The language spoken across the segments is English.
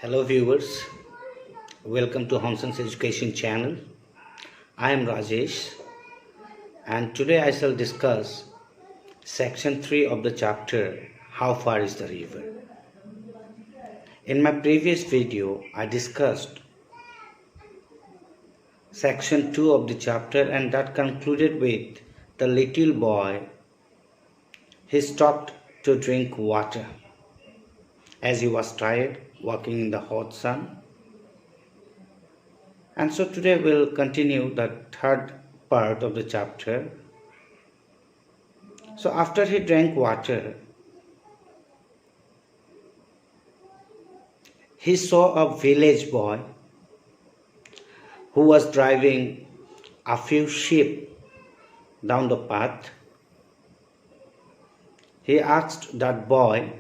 Hello viewers, welcome to Hanson's Education channel. I am Rajesh and today I shall discuss section 3 of the chapter How Far is the River. In my previous video I discussed section 2 of the chapter and that concluded with the little boy. He stopped to drink water as he was tired walking in the hot sun. And so today we'll continue the third part of the chapter. So after he drank water, he saw a village boy who was driving a few sheep down the path. He asked that boy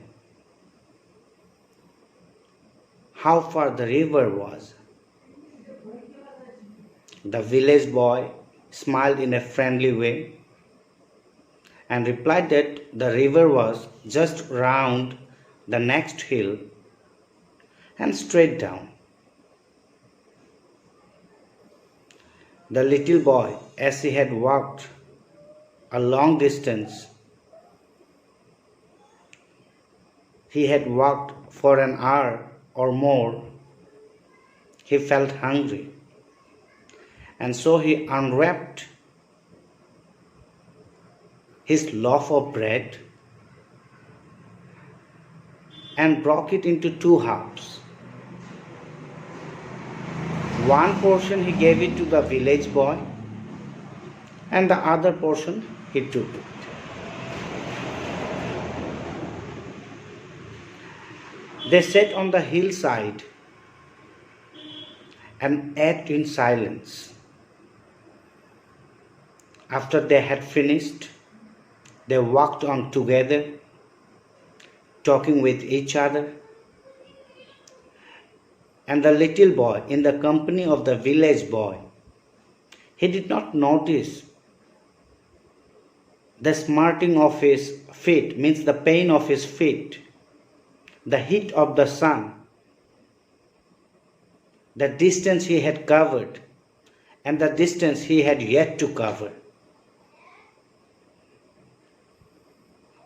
how far the river was. The village boy smiled in a friendly way and replied that the river was just round the next hill and straight down. The little boy, as he had walked a long distance, he had walked for an hour or more, he felt hungry. And so he unwrapped his loaf of bread and broke it into two halves. One portion he gave it to the village boy and the other portion he took it. They sat on the hillside and ate in silence. After they had finished, they walked on together, talking with each other. And the little boy, in the company of the village boy, he did not notice the smarting of his feet, means the pain of his feet, the heat of the sun, the distance he had covered, and the distance he had yet to cover.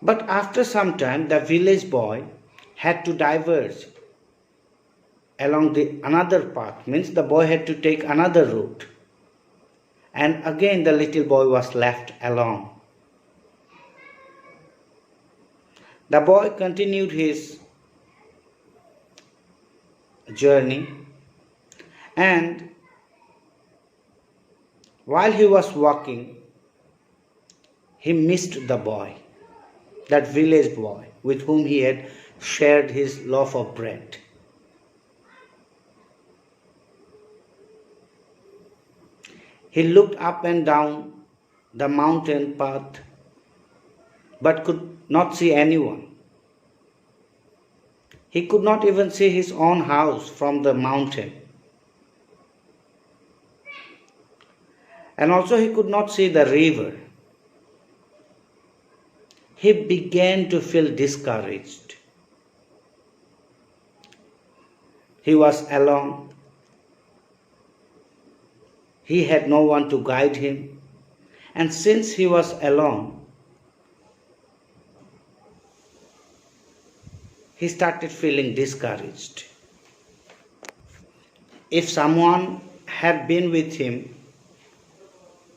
But after some time, the village boy had to diverge along another path, means the boy had to take another route. And again the little boy was left alone. The boy continued his journey, and while he was walking, he missed the boy, that village boy with whom he had shared his loaf of bread. He looked up and down the mountain path but could not see anyone. He could not even see his own house from the mountain. And also he could not see the river. He began to feel discouraged. He was alone. He had no one to guide him. And since he was alone, he started feeling discouraged. If someone had been with him,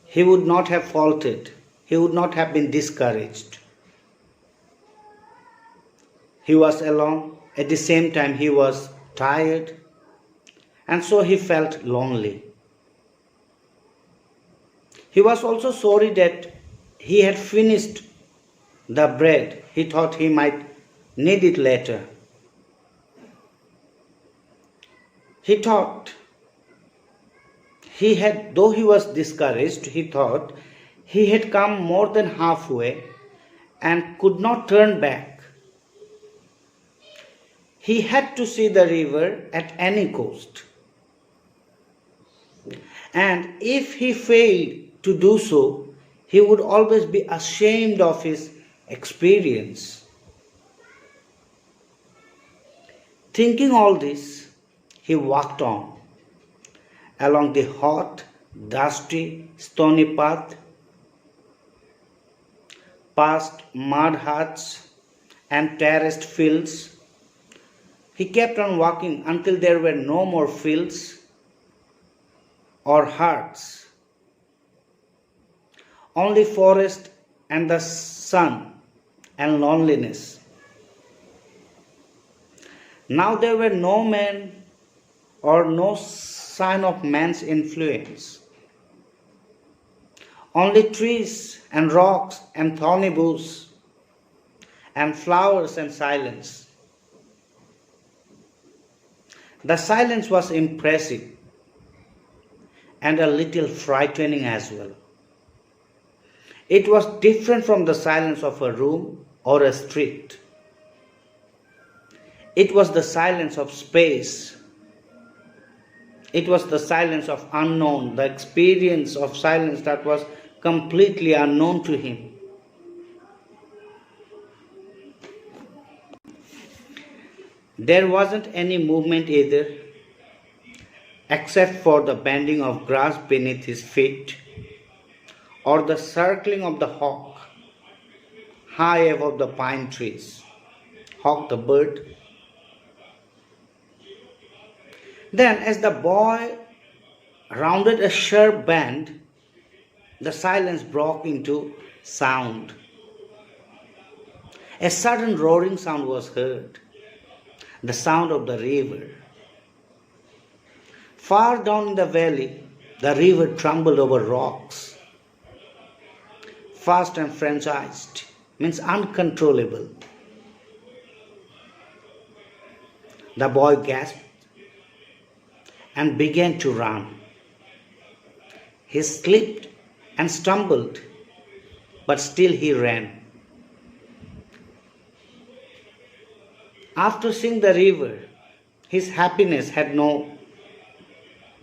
he would not have faltered. He would not have been discouraged. He was alone. At the same time, he was tired. And so he felt lonely. He was also sorry that he had finished the bread. He thought he might need it later. He thought though he was discouraged, he thought he had come more than halfway and could not turn back. He had to see the river at any cost. And if he failed to do so, he would always be ashamed of his experience. Thinking all this, he walked on along the hot, dusty, stony path, past mud huts and terraced fields. He kept on walking until there were no more fields or huts, only forest and the sun and loneliness. Now there were no men or no sign of man's influence, only trees and rocks and thorny bushes and flowers and silence. The silence was impressive and a little frightening as well. It was different from the silence of a room or a street. It was the silence of space. It was the silence of unknown, the experience of silence that was completely unknown to him. There wasn't any movement either, except for the bending of grass beneath his feet or the circling of the hawk high above the pine trees. Hawk the bird. Then, as the boy rounded a sharp bend, the silence broke into sound. A sudden roaring sound was heard, the sound of the river. Far down in the valley, the river trembled over rocks. Fast and frenzied means uncontrollable. The boy gasped and began to run. He slipped and stumbled, but still he ran. After seeing the river, his happiness had no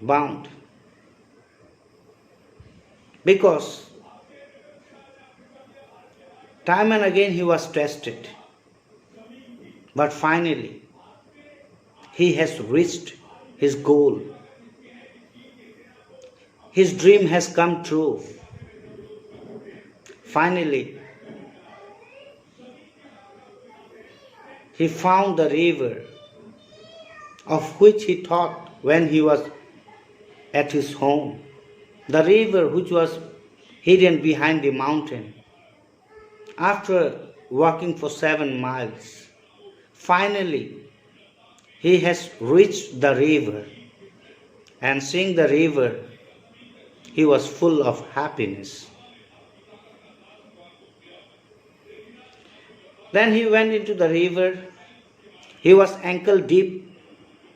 bound, because time and again he was tested, but finally he has reached his goal. His dream has come true. Finally, he found the river of which he thought when he was at his home. The river which was hidden behind the mountain. After walking for 7 miles, finally he has reached the river, and seeing the river, he was full of happiness. Then he went into the river. He was ankle deep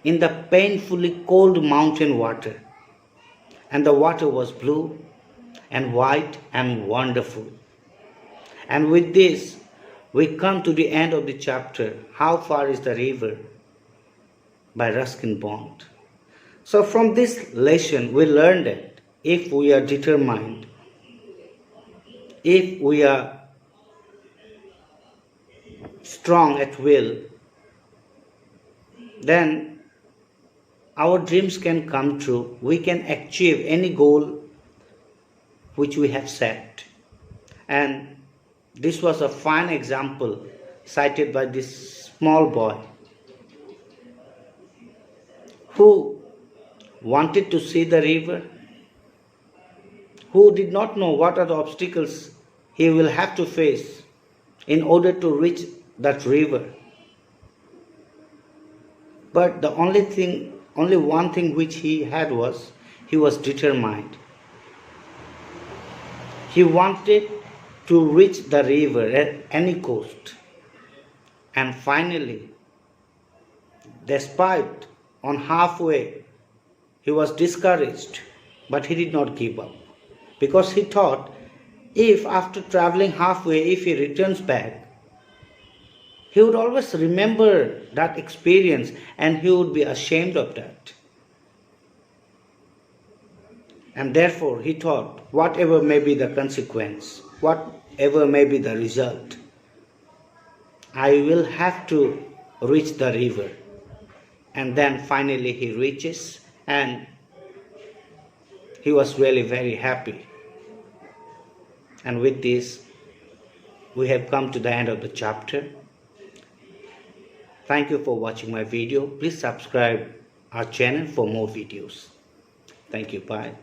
in the painfully cold mountain water, and the water was blue and white and wonderful. And with this, we come to the end of the chapter, How Far is the River? By Ruskin Bond. So from this lesson, we learned that if we are determined, if we are strong at will, then our dreams can come true. We can achieve any goal which we have set. And this was a fine example cited by this small boy who wanted to see the river, who did not know what are the obstacles he will have to face in order to reach that river. But the only one thing which he had was, he was determined. He wanted to reach the river at any cost. And finally, despite on halfway, he was discouraged, but he did not give up, because he thought, if after traveling halfway, if he returns back, he would always remember that experience and he would be ashamed of that. And therefore he thought, whatever may be the consequence, whatever may be the result, I will have to reach the river. and then finally he reaches, and he was really very happy. And with this, we have come to the end of the chapter. Thank you for watching my video. Please subscribe our channel for more videos. Thank you. Bye.